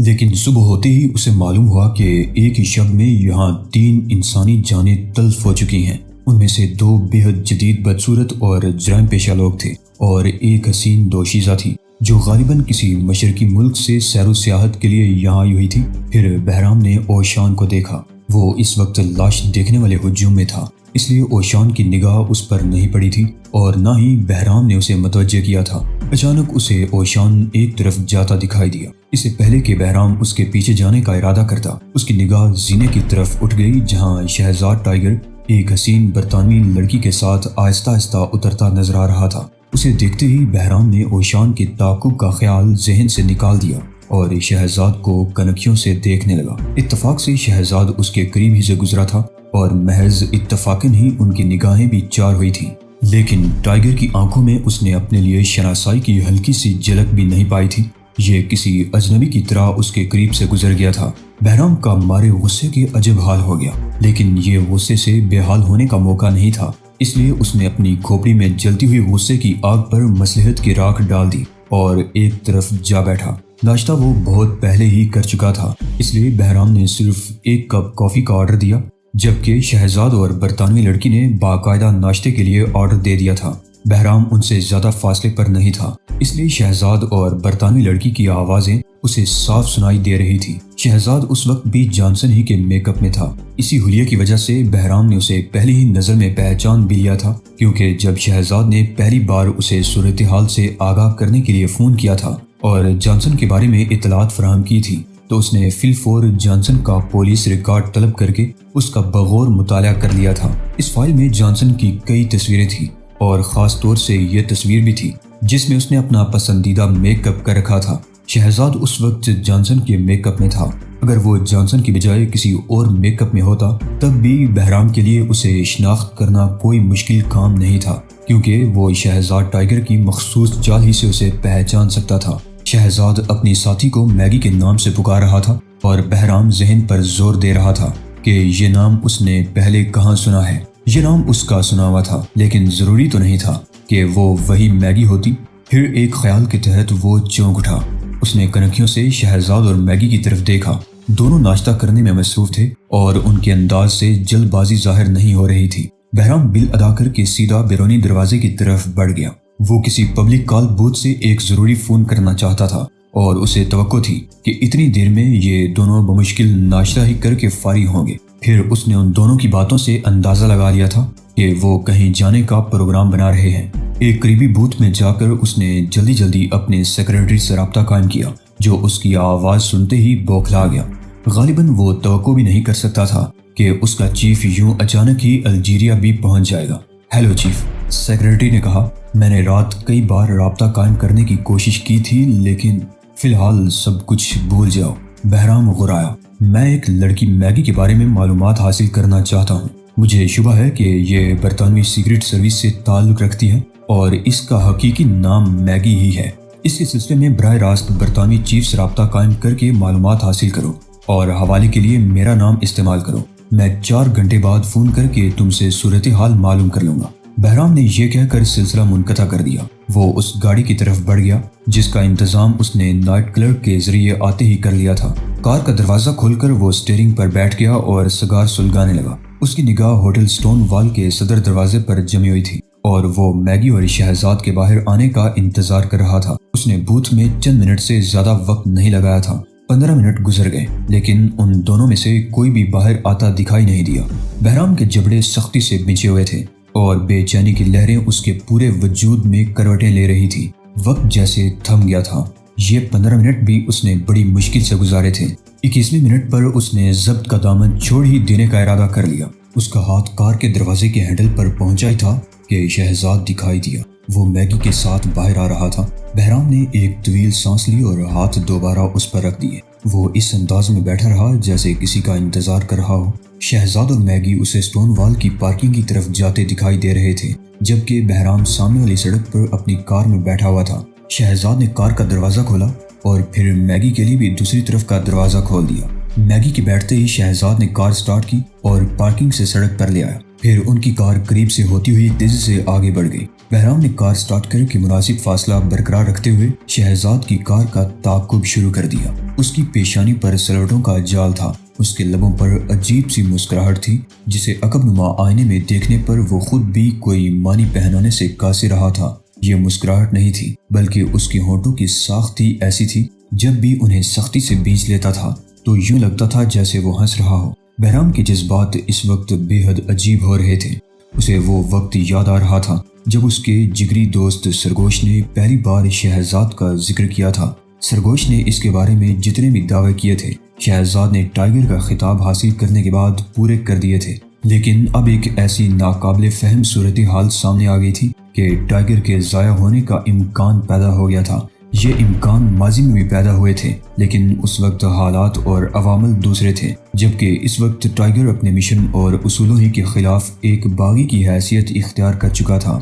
لیکن صبح ہوتے ہی اسے معلوم ہوا کہ ایک ہی شب میں یہاں 3 انسانی جانیں تلف ہو چکی ہیں۔ ان میں سے 2 بے حد جدید بدصورت اور جرائم پیشہ لوگ تھے اور ایک حسین دوشیزہ تھی جو غالباً کسی مشرقی ملک سے سیر و سیاحت کے لیے یہاں آئی ہوئی تھی۔ پھر بہرام نے اوشان کو دیکھا۔ وہ اس وقت لاش دیکھنے والے ہجوم میں تھا، اس لیے اوشان کی نگاہ اس پر نہیں پڑی تھی اور نہ ہی بہرام نے اسے متوجہ کیا تھا۔ اچانک اسے اوشان ایک طرف جاتا دکھائی دیا۔ اس سے پہلے کہ بہرام اس کے پیچھے جانے کا ارادہ کرتا، اس کی نگاہ زینے کی طرف اٹھ گئی جہاں شہزاد ٹائیگر ایک حسین برطانوی لڑکی کے ساتھ آہستہ آہستہ اترتا نظر آ رہا تھا۔ اسے دیکھتے ہی بہرام نے اوشان کے تعاقب کا خیال ذہن سے نکال دیا اور شہزاد کو کنکھیوں سے دیکھنے لگا۔ اتفاق سے شہزاد اس کے قریب ہی سے گزرا تھا اور محض اتفاقاً ہی ان کی نگاہیں بھی چار ہوئی تھیں، لیکن ٹائیگر کی آنکھوں میں اس نے اپنے لیے شناسائی کی ہلکی سی جھلک بھی نہیں پائی تھی۔ یہ کسی اجنبی کی طرح اس کے قریب سے گزر گیا تھا۔ بہرام کا مارے غصے کے عجب حال ہو گیا، لیکن یہ غصے سے بے حال ہونے کا موقع نہیں تھا، اس لیے اس نے اپنی کھوپڑی میں جلتی ہوئی غصے کی آگ پر مصلحت کی راکھ ڈال دی اور ایک طرف جا بیٹھا۔ ناشتہ وہ بہت پہلے ہی کر چکا تھا، اس لیے بہرام نے صرف 1 کپ کافی کا آرڈر دیا، جبکہ شہزاد اور برطانوی لڑکی نے باقاعدہ ناشتے کے لیے آرڈر دے دیا تھا۔ بہرام ان سے زیادہ فاصلے پر نہیں تھا، اس لیے شہزاد اور برطانوی لڑکی کی آوازیں اسے صاف سنائی دے رہی تھی۔ شہزاد اس وقت بھی جانسن ہی کے میک اپ میں تھا۔ اسی حلیے کی وجہ سے بہرام نے اسے پہلی ہی نظر میں پہچان بھی لیا تھا، کیونکہ جب شہزاد نے پہلی بار اسے صورتحال سے آگاہ کرنے کے لیے فون کیا تھا اور جانسن کے بارے میں اطلاعات فراہم کی تھی، تو اس نے فی الفور جانسن کا پولیس ریکارڈ طلب کر کے اس کا بغور مطالعہ کر لیا تھا۔ اس فائل میں جانسن کی کئی تصویریں تھیں اور خاص طور سے یہ تصویر بھی تھی جس میں اس نے اپنا پسندیدہ میک اپ کر رکھا تھا۔ شہزاد اس وقت جانسن کے میک اپ میں تھا۔ اگر وہ جانسن کی بجائے کسی اور میک اپ میں ہوتا تب بھی بہرام کے لیے اسے شناخت کرنا کوئی مشکل کام نہیں تھا، کیونکہ وہ شہزاد ٹائیگر کی مخصوص چال ہی سے اسے پہچان سکتا تھا۔ شہزاد اپنی ساتھی کو میگی کے نام سے پکار رہا تھا اور بہرام ذہن پر زور دے رہا تھا کہ یہ نام اس نے پہلے کہاں سنا ہے۔ یہ نام اس کا سنا ہوا تھا، لیکن ضروری تو نہیں تھا کہ وہ وہی میگی ہوتی۔ پھر ایک خیال کے تحت وہ چونک اٹھا۔ اس نے کنکھیوں سے شہزاد اور میگی کی طرف دیکھا۔ دونوں ناشتہ کرنے میں مصروف تھے اور ان کے انداز سے جلد بازی ظاہر نہیں ہو رہی تھی۔ بہرام بل ادا کر کے سیدھا بیرونی دروازے کی طرف بڑھ گیا۔ وہ کسی پبلک کال بوتھ سے ایک ضروری فون کرنا چاہتا تھا اور اسے توقع تھی کہ اتنی دیر میں یہ دونوں بمشکل ناشتہ ہی کر کے فارغ ہوں گے۔ پھر اس نے ان دونوں کی باتوں سے اندازہ لگا لیا تھا کہ وہ کہیں جانے کا پروگرام بنا رہے ہیں۔ ایک قریبی بوتھ میں جا کر اس نے جلدی جلدی اپنے سیکرٹری سے رابطہ قائم کیا، جو اس کی آواز سنتے ہی بوکھلا گیا۔ غالباً وہ توقع بھی نہیں کر سکتا تھا کہ اس کا چیف یوں اچانک ہی الجیریا بھی پہنچ جائے گا۔ ہیلو چیف، سیکرٹری نے کہا۔ میں نے رات کئی بار رابطہ قائم کرنے کی کوشش کی تھی، لیکن فی الحال سب کچھ بھول جاؤ۔ بہرام غرایا۔ میں ایک لڑکی میگی کے بارے میں معلومات حاصل کرنا چاہتا ہوں۔ مجھے شبہ ہے کہ یہ برطانوی سیکرٹ سروس سے تعلق رکھتی ہے اور اس کا حقیقی نام میگی ہی ہے۔ اس کے سلسلے میں براہ راست برطانوی چیف سے رابطہ قائم کر کے معلومات حاصل کرو اور حوالے کے لیے میرا نام استعمال کرو۔ میں 4 گھنٹے بعد فون کر کے تم سے صورتحال معلوم کر لوں گا۔ بہرام نے یہ کہہ کر سلسلہ منقطع کر دیا۔ وہ اس گاڑی کی طرف بڑھ گیا جس کا انتظام اس نے نائٹ کلرک کے ذریعے آتے ہی کر لیا تھا۔ کار کا دروازہ کھول کر وہ اسٹیئرنگ پر بیٹھ گیا اور سگار سلگانے لگا۔ اس کی نگاہ ہوٹل سٹون وال کے صدر دروازے پر جمی ہوئی تھی اور وہ میگی اور شہزاد کے باہر آنے کا انتظار کر رہا تھا۔ اس نے بوتھ میں چند منٹ سے زیادہ وقت نہیں لگایا تھا۔ 15 منٹ گزر گئے، لیکن ان دونوں میں سے کوئی بھی باہر آتا دکھائی نہیں دیا۔ بہرام کے جبڑے سختی سے بنچے ہوئے تھے اور بے چینی کی لہریں اس کے پورے وجود میں کروٹیں لے رہی تھی۔ وقت جیسے تھم گیا تھا۔ یہ 15 منٹ بھی اس نے بڑی مشکل سے گزارے تھے۔ 21ویں منٹ پر اس نے ضبط کا دامن چھوڑ ہی دینے کا ارادہ کر لیا۔ اس کا ہاتھ کار کے دروازے کے ہینڈل پر پہنچا ہی تھا کہ شہزاد دکھائی دیا۔ وہ میگی کے ساتھ باہر آ رہا تھا۔ بہرام نے ایک طویل سانس لی اور ہاتھ دوبارہ اس پر رکھ دیے۔ وہ اس انداز میں بیٹھا رہا جیسے کسی کا انتظار کر رہا ہو۔ شہزاد اور میگی اسے سٹون وال کی پارکنگ کی طرف جاتے دکھائی دے رہے تھے، جبکہ بہرام سامنے والی سڑک پر اپنی کار میں بیٹھا ہوا تھا۔ شہزاد نے کار کا دروازہ کھولا اور پھر میگی کے لیے بھی دوسری طرف کا دروازہ کھول دیا۔ میگی کے بیٹھتے ہی شہزاد نے کار سٹارٹ کی اور پارکنگ سے سڑک پر لے آیا۔ پھر ان کی کار قریب سے ہوتی ہوئی تیزی سے آگے بڑھ گئی۔ بہرام نے کار سٹارٹ کر کے مناسب فاصلہ برقرار رکھتے ہوئے شہزاد کی کار کا تعاقب شروع کر دیا۔ اس کی پیشانی پر سلوٹوں کا جال تھا، اس کے لبوں پر عجیب سی مسکراہٹ تھی جسے عقب نما آئینے میں دیکھنے پر وہ خود بھی کوئی معنی پہنانے سے قاصر رہا تھا۔ یہ مسکراہٹ نہیں تھی بلکہ اس کی ہونٹوں کی ساخت ہی ایسی تھی، جب بھی انہیں سختی سے بیچ لیتا تھا تو یوں لگتا تھا جیسے وہ ہنس رہا ہو۔ بہرام کے جذبات اس وقت بے حد عجیب ہو رہے تھے۔ اسے وہ وقت یاد آ رہا تھا جب اس کے جگری دوست سرگوش نے پہلی بار شہزاد کا ذکر کیا تھا۔ سرگوش نے اس کے بارے میں جتنے بھی دعوے کیے تھے شہزاد نے ٹائیگر کا خطاب حاصل کرنے کے بعد پورے کر دیے تھے، لیکن اب ایک ایسی ناقابل فہم صورتحال سامنے آ گئی تھی کہ ٹائیگر کے ضائع ہونے کا امکان پیدا ہو گیا تھا۔ یہ امکان ماضی میں بھی پیدا ہوئے تھے، لیکن اس وقت حالات اور عوامل دوسرے تھے، جبکہ اس وقت ٹائیگر اپنے مشن اور اصولوں ہی کے خلاف ایک باغی کی حیثیت اختیار کر چکا تھا۔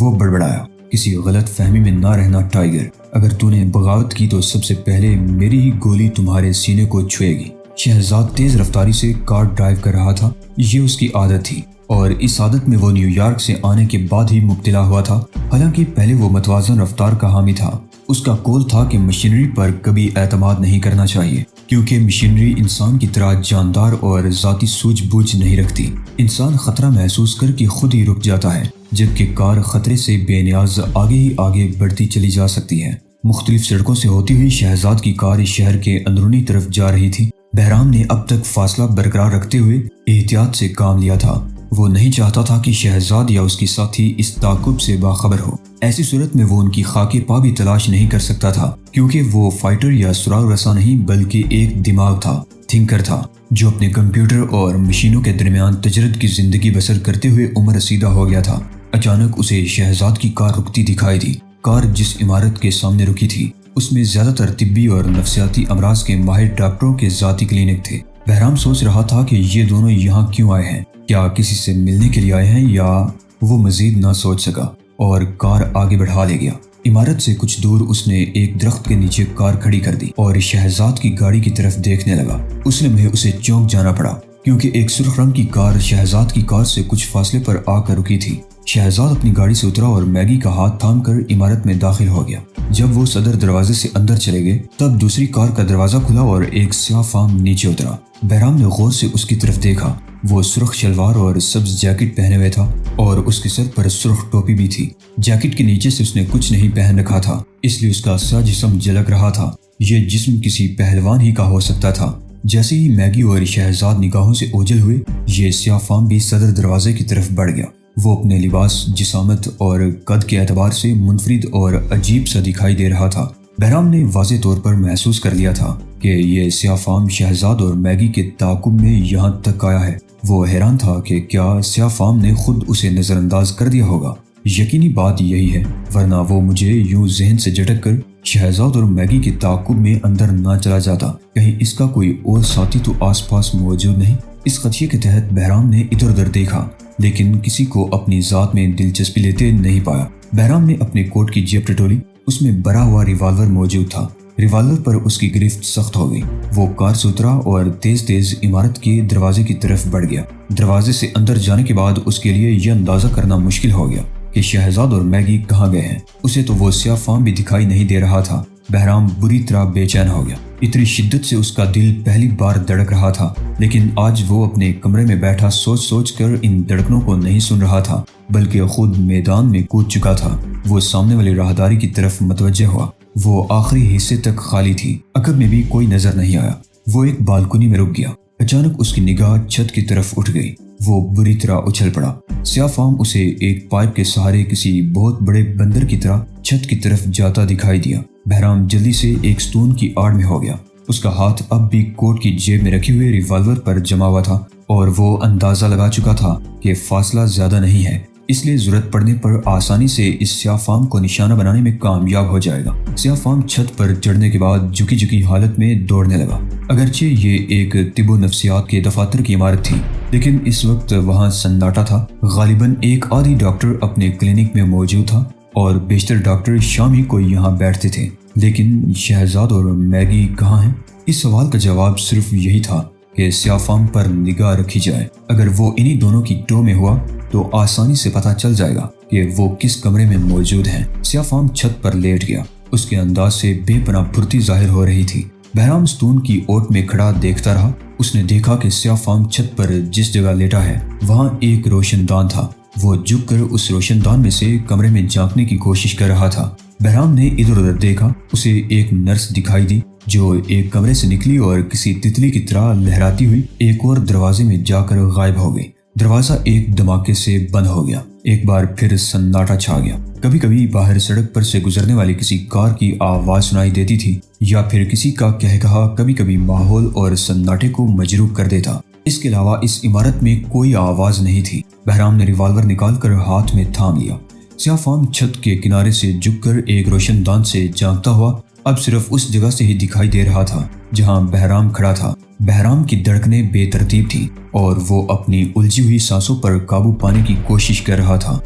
وہ بڑبڑایا، کسی غلط فہمی میں نہ رہنا ٹائیگر، اگر تو نے بغاوت کی تو سب سے پہلے میری ہی گولی تمہارے سینے کو چھوئے گی۔ شہزاد تیز رفتاری سے کار ڈرائیو کر رہا تھا، یہ اس کی عادت تھی اور اس عادت میں وہ نیو یارک سے آنے کے بعد ہی مبتلا ہوا تھا۔ حالانکہ پہلے وہ متوازن رفتار کا حامی تھا، اس کا قول تھا کہ مشینری پر کبھی اعتماد نہیں کرنا چاہیے، کیونکہ مشینری انسان کی طرح جاندار اور ذاتی سوجھ بوجھ نہیں رکھتی۔ انسان خطرہ محسوس کر کے خود ہی رک جاتا ہے، جبکہ کار خطرے سے بے نیاز آگے ہی آگے بڑھتی چلی جا سکتی ہے۔ مختلف سڑکوں سے ہوتی ہوئی شہزاد کی کار شہر کے اندرونی طرف جا رہی تھی۔ بہرام نے اب تک فاصلہ برقرار رکھتے ہوئے احتیاط سے کام لیا تھا۔ وہ نہیں چاہتا تھا کہ شہزاد یا اس کی ساتھی اس تعاقب سے باخبر ہو۔ ایسی صورت میں وہ ان کی خاک پا بھی تلاش نہیں کر سکتا تھا، کیونکہ وہ فائٹر یا سراغ رساں نہیں بلکہ ایک دماغ تھا، تھنکر تھا، جو اپنے کمپیوٹر اور مشینوں کے درمیان تجرد کی زندگی بسر کرتے ہوئے عمر رسیدہ ہو گیا تھا۔ اچانک اسے شہزاد کی کار رکتی دکھائی دی۔ کار جس عمارت کے سامنے رکی تھی اس میں زیادہ تر طبی اور نفسیاتی امراض کے ماہر ڈاکٹروں کے ذاتی کلینک تھے۔ بہرام سوچ رہا تھا کہ یہ دونوں یہاں کیوں آئے ہیں، کیا کسی سے ملنے کے لیے آئے ہیں، یا وہ مزید نہ سوچ سکا اور کار آگے بڑھا لے گیا۔ عمارت سے کچھ دور اس نے ایک درخت کے نیچے کار کھڑی کر دی اور شہزاد کی گاڑی کی طرف دیکھنے لگا۔ اس لمحے اسے چونک جانا پڑا کیونکہ ایک سرخ رنگ کی کار شہزاد کی کار سے کچھ فاصلے پر آ کر رکی تھی۔ شہزاد اپنی گاڑی سے اترا اور میگی کا ہاتھ تھام کر عمارت میں داخل ہو گیا۔ جب وہ صدر دروازے سے اندر چلے گئے تب دوسری کار کا دروازہ کھلا اور ایک سیاہ فام نیچے اترا۔ بہرام نے غور سے اس کی طرف دیکھا۔ وہ سرخ شلوار اور سبز جیکٹ پہنے ہوئے تھا اور اس کے سر پر سرخ ٹوپی بھی تھی۔ جیکٹ کے نیچے سے اس نے کچھ نہیں پہن رکھا تھا، اس لیے اس کا سا جسم جھلک رہا تھا۔ یہ جسم کسی پہلوان ہی کا ہو سکتا تھا۔ جیسے ہی میگی اور شہزاد نگاہوں سے اوجھل ہوئے، یہ سیاہ فام بھی صدر دروازے کی طرف بڑھ گیا۔ وہ اپنے لباس، جسامت اور قد کے اعتبار سے منفرد اور عجیب سا دکھائی دے رہا تھا۔ بہرام نے واضح طور پر محسوس کر لیا تھا کہ یہ سیاہ فام شہزاد اور میگی کے تعاقب میں یہاں تک آیا ہے۔ وہ حیران تھا کہ کیا سیاہ فام نے خود اسے نظر انداز کر دیا ہوگا۔ یقینی بات یہی ہے، ورنہ وہ مجھے یوں ذہن سے جھٹک کر شہزاد اور میگی کے تعاقب میں اندر نہ چلا جاتا۔ کہیں اس کا کوئی اور ساتھی تو آس پاس موجود نہیں۔ اس خدشے کے تحت بہرام نے ادھر ادھر دیکھا، لیکن کسی کو اپنی ذات میں دلچسپی لیتے نہیں پایا۔ بہرام نے اپنے کوٹ کی جیب ٹٹولی، اس میں بھرا ہوا ریوالور موجود تھا۔ ریوالور پر اس کی گرفت سخت ہو گئی۔ وہ کار سے اترا اور تیز تیز عمارت کے دروازے کی طرف بڑھ گیا۔ دروازے سے اندر جانے کے بعد اس کے لیے یہ اندازہ کرنا مشکل ہو گیا کہ شہزاد اور میگی کہاں گئے ہیں۔ اسے تو وہ سیاہ فام بھی دکھائی نہیں دے رہا تھا۔ بہرام بری طرح بے چین ہو گیا۔ اتنی شدت سے اس کا دل پہلی بار دھڑک رہا تھا، لیکن آج وہ اپنے کمرے میں بیٹھا سوچ سوچ کر ان دھڑکنوں کو نہیں سن رہا تھا، بلکہ خود میدان میں کود چکا تھا۔ وہ سامنے والی راہداری کی طرف متوجہ ہوا۔ وہ آخری حصے تک خالی تھی، عقب میں بھی کوئی نظر نہیں آیا۔ وہ ایک بالکنی میں رک گیا۔ اچانک اس کی نگاہ چھت کی طرف اٹھ گئی۔ وہ بری طرح اچھل پڑا۔ سیاہ فام اسے ایک پائپ کے سہارے کسی بہت بڑے بندر کی طرح چھت کی طرف جاتا دکھائی دیا۔ بہرام جلدی سے ایک ستون کی آڑ میں ہو گیا۔ اس کا ہاتھ اب بھی کوٹ کی جیب میں رکھے ہوئے ریوالور پر جما ہوا تھا اور وہ اندازہ لگا چکا تھا کہ فاصلہ زیادہ نہیں ہے، اس لیے ضرورت پڑنے پر آسانی سے اس سیاہ فام کو نشانہ بنانے میں کامیاب ہو جائے گا۔ سیاہ فام چھت پر چڑھنے کے بعد جھکی جھکی حالت میں دوڑنے لگا۔ اگرچہ یہ ایک طب و نفسیات کے دفاتر کی عمارت تھی، لیکن اس وقت وہاں سناٹا تھا۔ غالباً ایک آدھی ڈاکٹر اپنے کلینک میں موجود تھا اور بیشتر ڈاکٹر شام ہی کو یہاں بیٹھتے تھے۔ لیکن شہزاد اور میگی کہاں ہیں؟ اس سوال کا جواب صرف یہی تھا کہ سیاہ فام پر نگاہ رکھی جائے۔ اگر وہ انہی دونوں کی ٹو میں ہوا تو آسانی سے پتہ چل جائے گا کہ وہ کس کمرے میں موجود ہیں۔ سیاہ فام چھت پر لیٹ گیا۔ اس کے انداز سے بے پناہ پھرتی ظاہر ہو رہی تھی۔ بہرام ستون کی اوٹ میں کھڑا دیکھتا رہا۔ اس نے دیکھا کہ سیاہ فام چھت پر جس جگہ لیٹا ہے وہاں ایک روشن دان تھا۔ وہ جھک کر اس روشن دان میں سے کمرے میں جھانکنے کی کوشش کر رہا تھا۔ بہرام نے ادھر ادھر دیکھا۔ اسے ایک نرس دکھائی دی جو ایک کمرے سے نکلی اور کسی تتلی کی طرح لہراتی ہوئی ایک اور دروازے میں جا کر غائب ہو گئی۔ دروازہ ایک دھماکے سے بند ہو گیا۔ ایک بار پھر سناٹا چھا گیا۔ کبھی کبھی باہر سڑک پر سے گزرنے والی کسی کار کی آواز سنائی دیتی تھی یا پھر کسی کا کہا کبھی کبھی ماحول اور سناٹے کو مجروح کر دیتا۔ اس کے علاوہ اس عمارت میں کوئی آواز نہیں تھی۔ بہرام نے ریوالور نکال کر ہاتھ میں تھام لیا۔ سیاہ فام چھت کے کنارے سے جھک کر ایک روشن دان سے جھانکتا ہوا اب صرف اس جگہ سے ہی دکھائی دے رہا تھا جہاں بہرام کھڑا تھا۔ بہرام کی دھڑکنیں بے ترتیب تھی اور وہ اپنی الجھی ہوئی سانسوں پر قابو پانے کی کوشش کر رہا تھا۔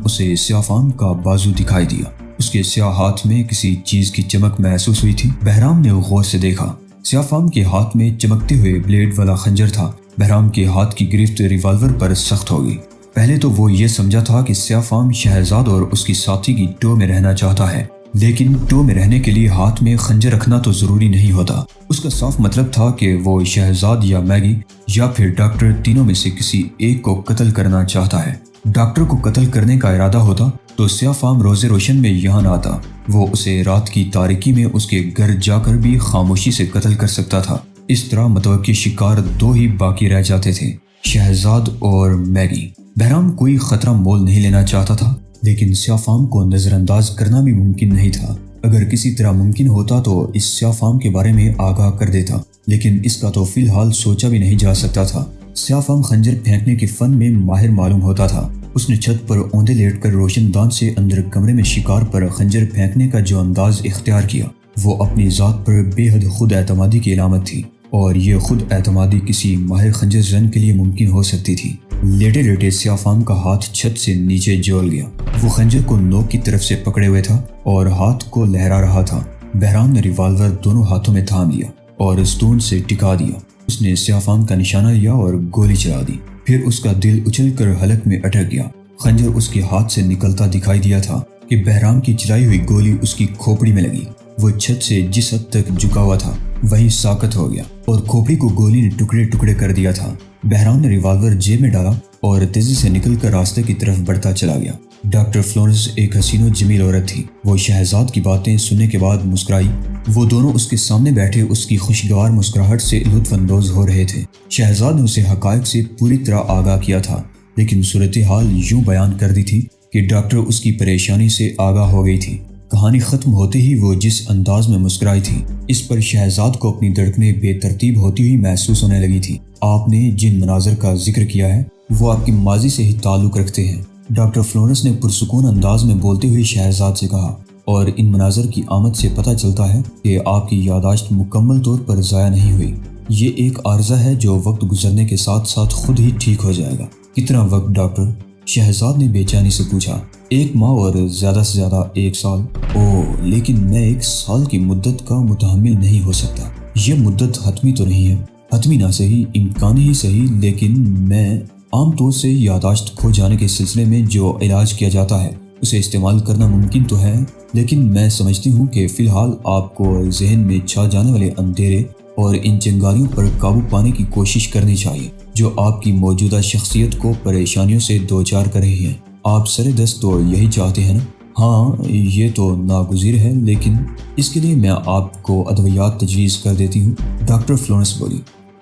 اسے سیاہ فام کا بازو دکھائی دیا۔ اس کے سیاہ ہاتھ میں کسی چیز کی چمک محسوس ہوئی تھی۔ بہرام نے غور سے دیکھا۔ سیاہ فام کے ہاتھ میں چمکتے ہوئے بلیڈ والا خنجر تھا۔ بہرام کے ہاتھ کی گرفت ریوالور پر سخت ہو گئی۔ پہلے تو وہ یہ سمجھا تھا کہ سیاہ فام شہزاد اور اس کی ساتھی کی ٹو میں رہنا چاہتا ہے، لیکن ٹو میں رہنے کے لیے ہاتھ میں خنجر رکھنا تو ضروری نہیں ہوتا۔ اس کا صاف مطلب تھا کہ وہ شہزاد یا میگی یا پھر ڈاکٹر تینوں میں سے کسی ایک کو قتل کرنا چاہتا ہے۔ ڈاکٹر کو قتل کرنے کا ارادہ ہوتا تو سیاہ فام روز روشن میں یہاں نہ آتا۔ وہ اسے رات کی تاریکی میں اس کے گھر جا کر بھی خاموشی سے قتل کر سکتا تھا۔ اس طرح متوقع شکار دو ہی باقی رہ جاتے تھے، شہزاد اور میگی۔ بہرام کوئی خطرہ مول نہیں لینا چاہتا تھا، لیکن سیاہ فام کو نظر انداز کرنا بھی ممکن نہیں تھا۔ اگر کسی طرح ممکن ہوتا تو اس سیاہ فام کے بارے میں آگاہ کر دیتا، لیکن اس کا تو فی الحال سوچا بھی نہیں جا سکتا تھا۔ سیاہ فام خنجر پھینکنے کے فن میں ماہر معلوم ہوتا تھا۔ اس نے چھت پر اوندے لیٹ کر روشن دان سے اندر کمرے میں شکار پر خنجر پھینکنے کا جو انداز اختیار کیا وہ اپنی ذات پر بے حد خود اعتمادی کی علامت تھی، اور یہ خود اعتمادی کسی ماہر خنجر زن کے لیے ممکن ہو سکتی تھی۔ لیٹے لیٹے سیاہ فام کا ہاتھ چھت سے نیچے جول گیا۔ وہ خنجر کو نوک کی طرف سے پکڑے ہوئے تھا اور ہاتھ کو لہرا رہا تھا۔ بہرام نے ریوالور دونوں ہاتھوں میں تھام لیا اور ستون سے ٹکا دیا۔ اس نے سیاہ فام کا نشانہ لیا اور گولی چلا دی۔ پھر اس کا دل اچھل کر حلق میں اٹک گیا۔ خنجر اس کے ہاتھ سے نکلتا دکھائی دیا تھا کہ بہرام کی چلائی ہوئی گولی اس کی کھوپڑی میں لگی۔ وہ چھت سے جس حد تک جھکا ہوا تھا وہیں ساکت ہو گیا اور کھوپڑی کو گولی نے ٹکڑے ٹکڑے کر دیا تھا۔ بہرام نے ریوالور جیب میں ڈالا اور تیزی سے نکل کر راستے کی طرف بڑھتا چلا گیا۔ ڈاکٹر فلورنس ایک حسین و جمیل عورت تھی۔ وہ شہزاد کی باتیں سننے کے بعد مسکرائی۔ وہ دونوں اس کے سامنے بیٹھے اس کی خوشگوار مسکراہٹ سے لطف اندوز ہو رہے تھے۔ شہزاد نے اسے حقائق سے پوری طرح آگاہ کیا تھا، لیکن صورتحال یوں بیان کر دی تھی کہ ڈاکٹر اس کی پریشانی سے آگاہ ہو گئی تھی۔ کہانی ختم ہوتے ہی وہ جس انداز میں مسکرائی تھی اس پر شہزاد کو اپنی دھڑکنیں بے ترتیب ہوتی ہوئی محسوس ہونے لگی تھی۔ آپ نے جن مناظر کا ذکر کیا ہے وہ آپ کے ماضی سے ہی تعلق رکھتے ہیں، ڈاکٹر فلورنس نے پرسکون انداز میں بولتے ہوئے شہزاد سے کہا، اور ان مناظر کی آمد سے پتہ چلتا ہے کہ آپ کی یادداشت مکمل طور پر ضائع نہیں ہوئی۔ یہ ایک عارضہ ہے جو وقت گزرنے کے ساتھ ساتھ خود ہی ٹھیک ہو جائے گا۔ کتنا وقت ڈاکٹر؟ شہزاد نے بے چینی سے پوچھا۔ 1 ماہ اور زیادہ سے زیادہ 1 سال۔ لیکن میں 1 سال کی مدت کا متحمل نہیں ہو سکتا۔ یہ مدت حتمی تو نہیں ہے، حتمی نہ صحیح، امکانی ہی صحیح، لیکن میں عام طور سے یادداشت کھو جانے کے سلسلے میں جو علاج کیا جاتا ہے اسے استعمال کرنا ممکن تو ہے، لیکن میں سمجھتی ہوں کہ فی الحال آپ کو ذہن میں چھا جانے والے اندھیرے اور ان چنگاریوں پر قابو پانے کی کوشش کرنی چاہیے جو آپ کی موجودہ شخصیت کو پریشانیوں سے دوچار کر رہی ہیں۔ آپ سر دست تو یہی چاہتے ہیں نا؟ ہاں، یہ تو ناگزیر ہے، لیکن اس کے لیے میں آپ کو ادویات تجویز کر دیتی ہوں، ڈاکٹر فلورنس بولی۔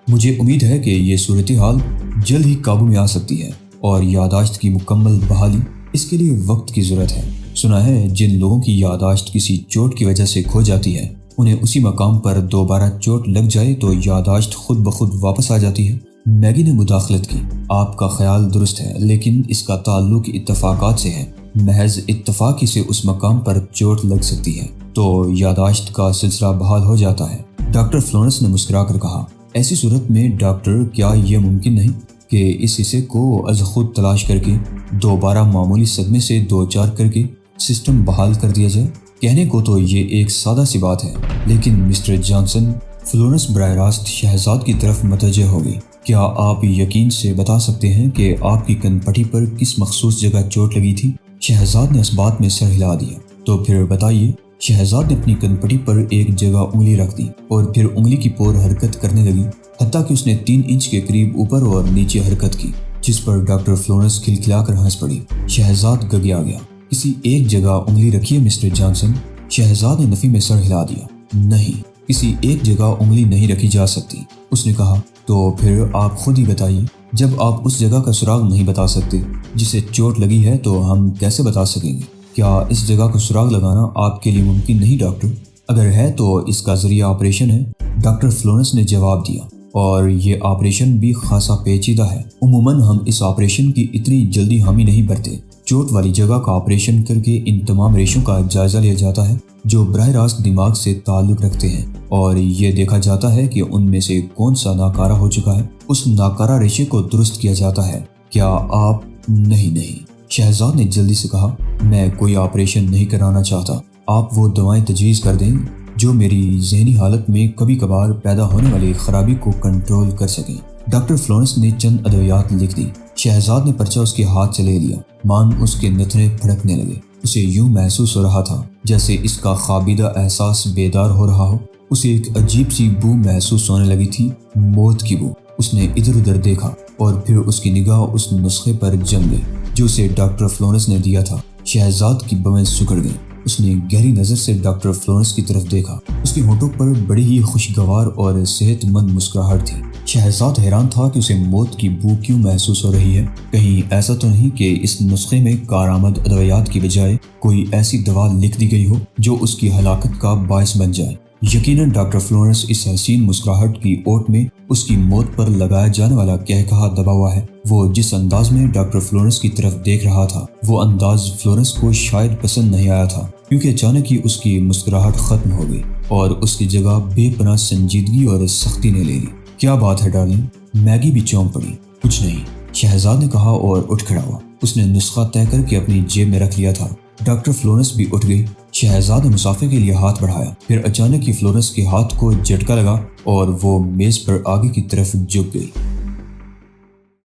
مجھے امید ہے کہ یہ صورتحال جلد ہی قابو میں آ سکتی ہے اور یادداشت کی مکمل بحالی اس کے لیے وقت کی ضرورت ہے۔ سنا ہے جن لوگوں کی یادداشت کسی چوٹ کی وجہ سے کھو جاتی ہے انہیں اسی مقام پر دوبارہ چوٹ لگ جائے تو یادداشت خود بخود واپس آ جاتی ہے۔ میگی نے مداخلت کی۔ آپ کا خیال درست ہے، لیکن اس کا تعلق اتفاقات سے ہے۔ محض اتفاق ہی سے اس مقام پر چوٹ لگ سکتی ہے تو یادداشت کا سلسلہ بحال ہو جاتا ہے، ڈاکٹر فلورنس نے مسکرا کر کہا۔ ایسی صورت میں ڈاکٹر کیا یہ ممکن نہیں کہ اس حصے کو از خود تلاش کر کے دوبارہ معمولی صدمے سے دوچار کر کے سسٹم بحال کر دیا جائے؟ کہنے کو تو یہ ایک سادہ سی بات ہے، لیکن مسٹر جانسن، فلورنس براہ راست شہزاد کی طرف متوجہ ہو گئی، کیا آپ یقین سے بتا سکتے ہیں کہ آپ کی کن پٹی پر کس مخصوص جگہ چوٹ لگی تھی؟ شہزاد نے اس بات میں سر ہلا دیا۔ تو پھر بتائیے، شہزاد نے اپنی کنپٹی پر ایک جگہ انگلی رکھ دی اور پھر انگلی کی پور حرکت کرنے لگی، حتیٰ کہ اس نے 3 انچ کے قریب اوپر اور نیچے حرکت کی، جس پر ڈاکٹر فلورنس کھلکھلا کر ہنس پڑی۔ شہزاد گگیا گیا۔ کسی ایک جگہ انگلی رکھیے مسٹر جانسن۔ شہزاد نے نفی میں سر ہلا دیا۔ نہیں، کسی ایک جگہ انگلی نہیں رکھی جا سکتی، اس نے کہا۔ تو پھر آپ خود ہی بتائیے، جب آپ اس جگہ کا سراغ نہیں بتا سکتے جسے چوٹ لگی ہے تو ہم کیسے بتا سکیں گے؟ کیا اس جگہ کو سراغ لگانا آپ کے لیے ممکن نہیں ڈاکٹر؟ اگر ہے تو اس کا ذریعہ آپریشن ہے، ڈاکٹر فلورنس نے جواب دیا، اور یہ آپریشن بھی خاصا پیچیدہ ہے۔ عموماً ہم اس آپریشن کی اتنی جلدی حامی نہیں بھرتے۔ چوٹ والی جگہ کا آپریشن کر کے ان تمام ریشوں کا جائزہ لیا جاتا ہے جو براہ راست دماغ سے تعلق رکھتے ہیں، اور یہ دیکھا جاتا ہے کہ ان میں سے کون سا ناکارہ ہو چکا ہے۔ اس ناکارہ ریشے کو درست کیا جاتا ہے۔ کیا آپ؟ نہیں، شہزاد نے جلدی سے کہا، میں کوئی آپریشن نہیں کرانا چاہتا۔ آپ وہ دوائیں تجویز کر دیں جو میری ذہنی حالت میں کبھی کبھار پیدا ہونے والی خرابی کو کنٹرول کر سکیں۔ ڈاکٹر فلورنس نے چند ادویات لکھ دی۔ شہزاد نے پرچہ اس کے ہاتھ سے لے لیا۔ مان اس کے نتنے پھڑکنے لگے۔ اسے یوں محسوس ہو رہا تھا جیسے اس کا خوابیدہ احساس بیدار ہو رہا ہو۔ اسے ایک عجیب سی بو محسوس ہونے لگی تھی، موت کی بو۔ اس نے ادھر ادھر دیکھا اور پھر اس کی نگاہ اس نسخے پر جم گئی جو اسے ڈاکٹر فلورنس نے دیا تھا۔ شہزاد کی بویں سکڑ گئیں۔ اس نے گہری نظر سے ڈاکٹر فلورنس کی طرف دیکھا۔ اس کے ہونٹوں پر بڑی ہی خوشگوار اور صحت مند مسکراہٹ تھی۔ شہزاد حیران تھا کہ اسے موت کی بو کیوں محسوس ہو رہی ہے۔ کہیں ایسا تو نہیں کہ اس نسخے میں کارآمد ادویات کی بجائے کوئی ایسی دوا لکھ دی گئی ہو جو اس کی ہلاکت کا باعث بن جائے۔ یقیناً ڈاکٹر فلورنس اس حسین مسکراہٹ کی اوٹ میں اس کی موت پر لگایا جانے والا کہا دبا ہوا ہے۔ وہ جس انداز میں ڈاکٹر فلورنس کی طرف دیکھ رہا تھا، وہ انداز فلورنس کو شاید پسند نہیں آیا تھا، کیونکہ اچانک ہی اس کی مسکراہٹ ختم ہو گئی اور اس کی جگہ بے پناہ سنجیدگی اور سختی نے لے لی۔ کیا بات ہے ڈارلنگ؟ میگی بھی چونک پڑی۔ کچھ نہیں، شہزاد نے کہا اور اٹھ کھڑا ہوا۔ اس نے نسخہ طے کر کے اپنی جیب میں رکھ لیا تھا۔ ڈاکٹر فلورنس بھی اٹھ گئی۔ شہزاد نے مسافے کے لیے ہاتھ بڑھایا، پھر اچانک ہی فلورنس کے ہاتھ کو جھٹکا لگا اور وہ میز پر آگے کی طرف جھک گئی۔